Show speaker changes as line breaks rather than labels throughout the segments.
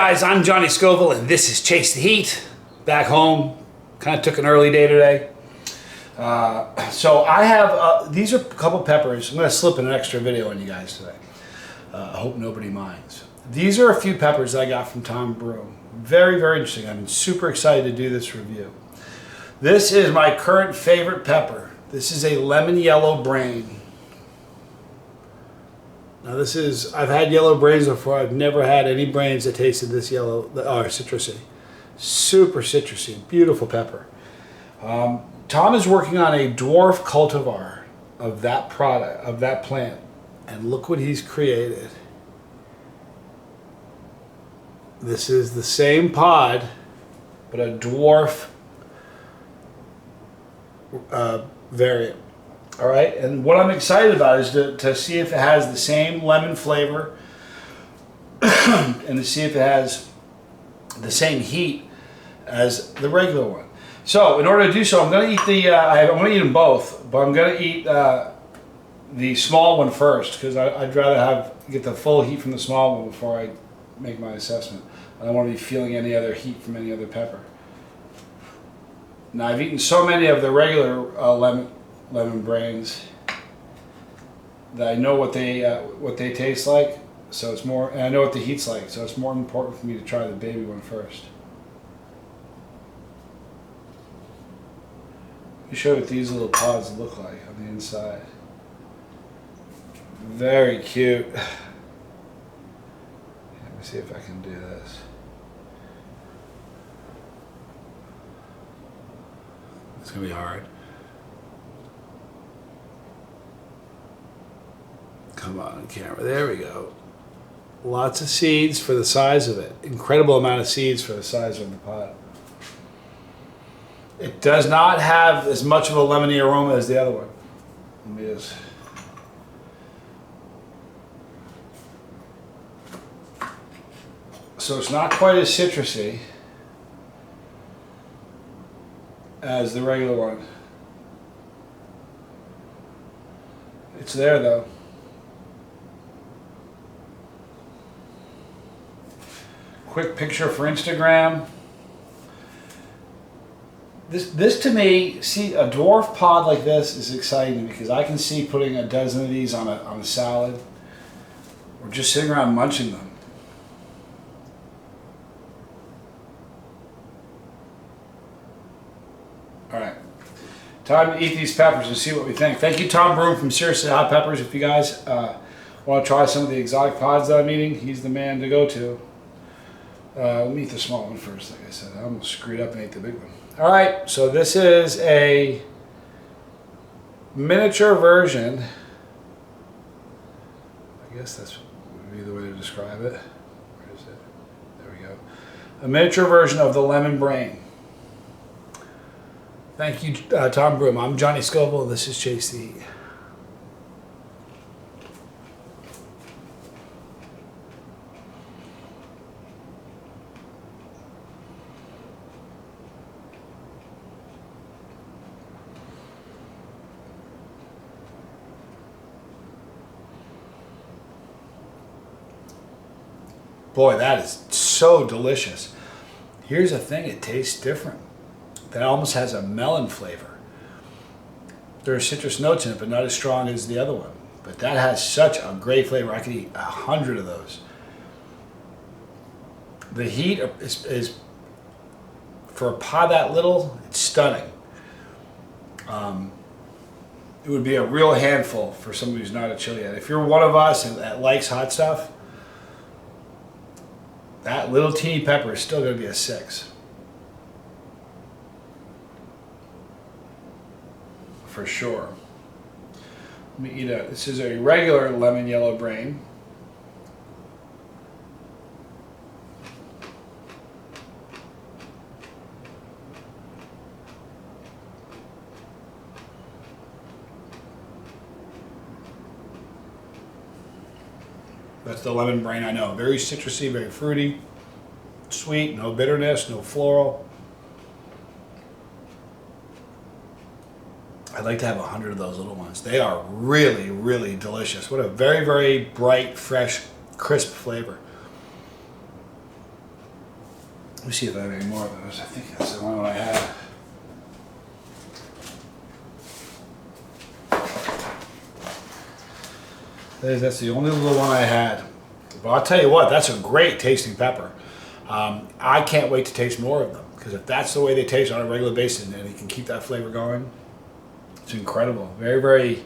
Guys, I'm Johnny Scoville and this is Chase the Heat. Back home, kind of took an early day today. So I have, these are a couple peppers. I'm going to slip an extra video on you guys today. I hope nobody minds. These are a few peppers that I got from Tom Broom. Very, very interesting. I'm super excited to do this review. This is my current favorite pepper. This is a Lemon Yellow Brain. Now this is, I've had yellow brains before. I've never had any brains that tasted this yellow, or citrusy. Super citrusy, beautiful pepper. Tom is working on a dwarf cultivar of that product, of that plant. And look what he's created. This is the same pod, but a dwarf variant. All right, and what I'm excited about is to see if it has the same lemon flavor and to see if it has the same heat as the regular one. So in order to do so, I'm going to eat the, I'm going to eat them both, but I'm going to eat the small one first because I'd rather get the full heat from the small one before I make my assessment. I don't want to be feeling any other heat from any other pepper. Now I've eaten so many of the regular lemon brains that I know what they taste like, so it's more, and I know what the heat's like, so it's more important for me to try the baby one first. Let me show you what these little pods look like on the inside. Very cute. Let me see if I can do this. It's gonna be hard. Come on, camera. There we go. Lots of seeds for the size of it. Incredible amount of seeds for the size of the pot. It does not have as much of a lemony aroma as the other one. Let me just... So it's not quite as citrusy as the regular one. It's there though. Quick picture for Instagram. This to me, see, a dwarf pod like this is exciting because I can see putting a dozen of these on a salad or just sitting around munching them. All right, time to eat these peppers and see what we think. Thank you, Tom Broom from Seriously Hot Peppers. If you guys want to try some of the exotic pods that I'm eating, he's the man to go to. Let me eat the small one first, like I said. I almost screwed up and ate the big one. All right, so this is a miniature version. I guess that's would be the way to describe it. Where is it? There we go. A miniature version of the Lemon Brain. Thank you, Tom Broom. I'm Johnny Scoville, and this is Chase the Heat. Boy, that is so delicious. Here's the thing, it tastes different. That almost has a melon flavor. There are citrus notes in it, but not as strong as the other one. But that has such a great flavor. I could eat 100 of those. The heat is for a pod that little, it's stunning. It would be a real handful for somebody who's not a chilihead. If you're one of us that likes hot stuff, that little teeny pepper is still going to be a 6. For sure. Let me eat this is a regular Lemon Yellow Brain. That's the Lemon Brain I know. Very citrusy, very fruity, sweet, no bitterness, no floral. I'd like to have 100 of those little ones. They are really, really delicious. What a very, very bright, fresh, crisp flavor. Let me see if I have any more of those. I think that's the one I had. That's the only little one I had. But I'll tell you what, that's a great tasting pepper. I can't wait to taste more of them, because if that's the way they taste on a regular basis and you can keep that flavor going, it's incredible. Very, very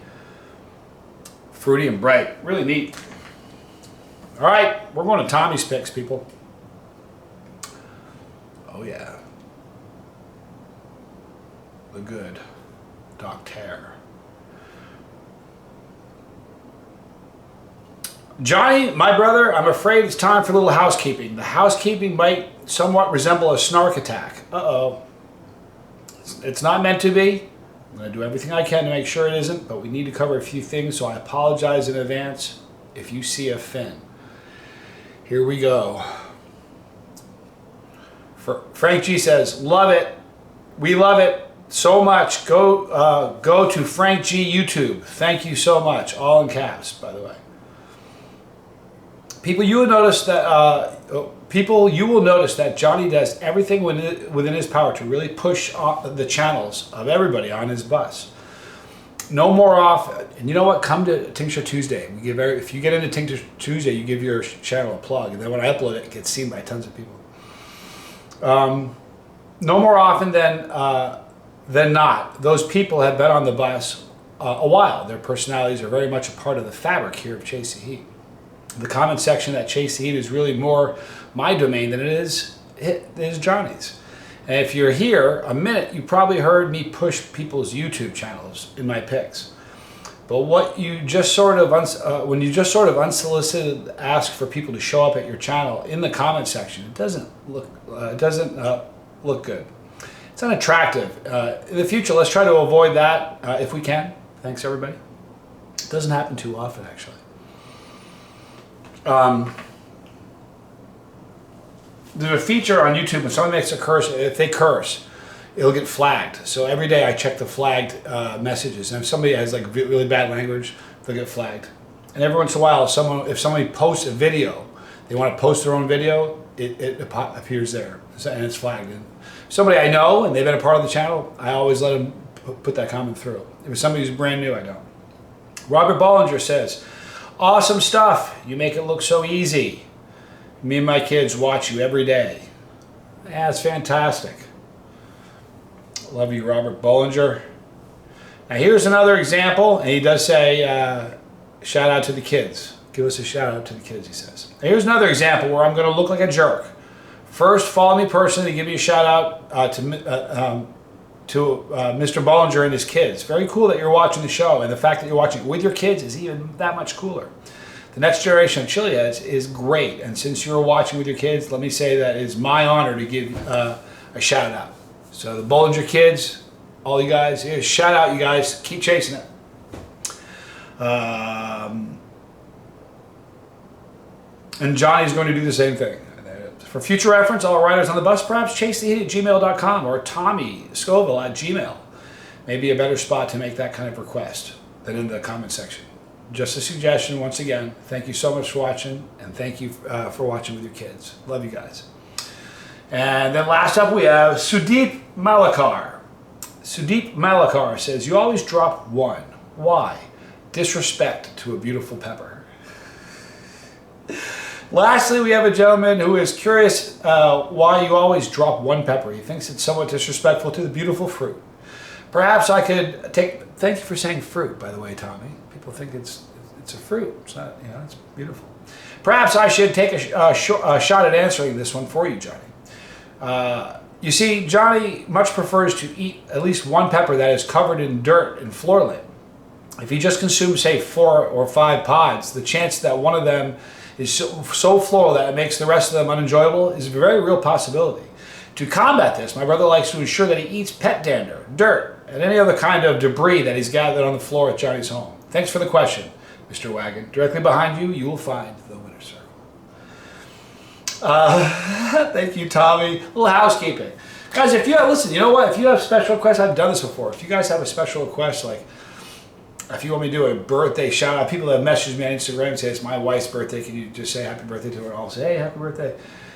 fruity and bright. Really neat. All right, we're going to Tommy's picks, people. Oh yeah. The good Doctor. Johnny, my brother, I'm afraid it's time for a little housekeeping. The housekeeping might somewhat resemble a snark attack. Uh-oh. It's not meant to be. I'm going to do everything I can to make sure it isn't, but we need to cover a few things, so I apologize in advance if you see a fin. Here we go. Frank G says, love it. We love it so much. Go to Frank G YouTube. Thank you so much. All in caps, by the way. People, you will notice that Johnny does everything within his power to really push the channels of everybody on his bus. No more off. And you know what? Come to Tincture Tuesday. If you get into Tincture Tuesday, you give your channel a plug, and then when I upload it, it gets seen by tons of people. No more often than not, those people have been on the bus a while. Their personalities are very much a part of the fabric here of Chase the Heat. The comment section at Chase the Heat is really more my domain than it is Johnny's. And if you're here a minute, you probably heard me push people's YouTube channels in my picks. But what you just sort of when you just sort of unsolicited ask for people to show up at your channel in the comment section, it doesn't look good. It's unattractive. In the future, let's try to avoid that if we can. Thanks, everybody. It doesn't happen too often, actually. There's a feature on YouTube when someone makes a curse, if they curse, it'll get flagged. So every day I check the flagged messages, and if somebody has like really bad language, they'll get flagged. And every once in a while, if somebody posts a video, they want to post their own video, it appears there, and it's flagged. And somebody I know, and they've been a part of the channel, I always let them put that comment through. If it's somebody who's brand new, I don't. Robert Bollinger says, awesome stuff. You make it look so easy. Me and my kids watch you every day. Yeah, it's fantastic. Love you, Robert Bollinger. Now here's another example, and he does say, shout out to the kids. Give us a shout out to the kids, he says. Now here's another example where I'm going to look like a jerk. First, follow me personally, give me a shout out to Mr. Bollinger and his kids. Very cool that you're watching the show, and the fact that you're watching it with your kids is even that much cooler. The next generation of chili heads is great, and since you're watching with your kids, let me say that it's my honor to give a shout out. So the Bollinger kids, all you guys, here's shout out, you guys. Keep chasing it. And Johnny's going to do the same thing. For future reference, all riders on the bus, perhaps chasetheheat@gmail.com or Tommy Scoville at Gmail may be a better spot to make that kind of request than in the comment section. Just a suggestion, once again. Thank you so much for watching, and thank you for watching with your kids. Love you guys. And then last up we have Sudeep Malakar. Sudeep Malakar says, you always drop one. Why? Disrespect to a beautiful pepper. Lastly, we have a gentleman who is curious why you always drop one pepper. He thinks it's somewhat disrespectful to the beautiful fruit. Perhaps I could take... Thank you for saying fruit, by the way, Tommy. People think it's a fruit. It's not, you know, it's beautiful. Perhaps I should take a shot at answering this one for you, Johnny. You see, Johnny much prefers to eat at least one pepper that is covered in dirt and floor lint. If he just consumes, say, 4 or 5 pods, the chance that one of them is so floral that it makes the rest of them unenjoyable is a very real possibility. To combat this, my brother likes to ensure that he eats pet dander, dirt, and any other kind of debris that he's gathered on the floor at Johnny's home. Thanks for the question, Mr. Wagon. Directly behind you, you will find the winner's circle. Thank you, Tommy. A little housekeeping. Guys, if you have, listen, you know what? If you have special requests, I've done this before. If you guys have a special request, like if you want me to do a birthday shout out, people have messaged me on Instagram and say it's my wife's birthday. Can you just say happy birthday to her? And I'll say, hey, happy birthday.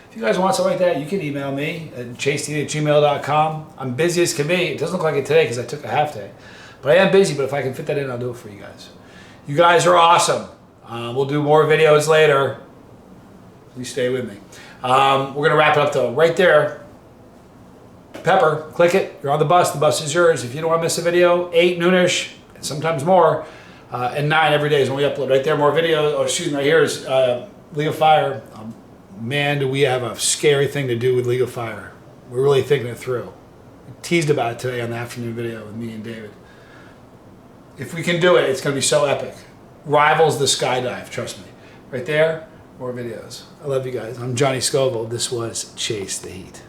If you guys want something like that, you can email me at chasedean@gmail.com. I'm busy as can be. It doesn't look like it today because I took a half day. But I am busy, but if I can fit that in, I'll do it for you guys. You guys are awesome. We'll do more videos later. Please stay with me. We're going to wrap it up though. Right there, Pepper, click it. You're on the bus. The bus is yours. If you don't want to miss a video, 8 noonish, and sometimes more, and 9 every day is when we upload. Right there, more videos. Oh, excuse me, right here is League of Fire. Man, do we have a scary thing to do with League of Fire. We're really thinking it through. We teased about it today on the afternoon video with me and David. If we can do it, it's going to be so epic. Rivals the skydive, trust me. Right there, more videos. I love you guys. I'm Johnny Scoville. This was Chase the Heat.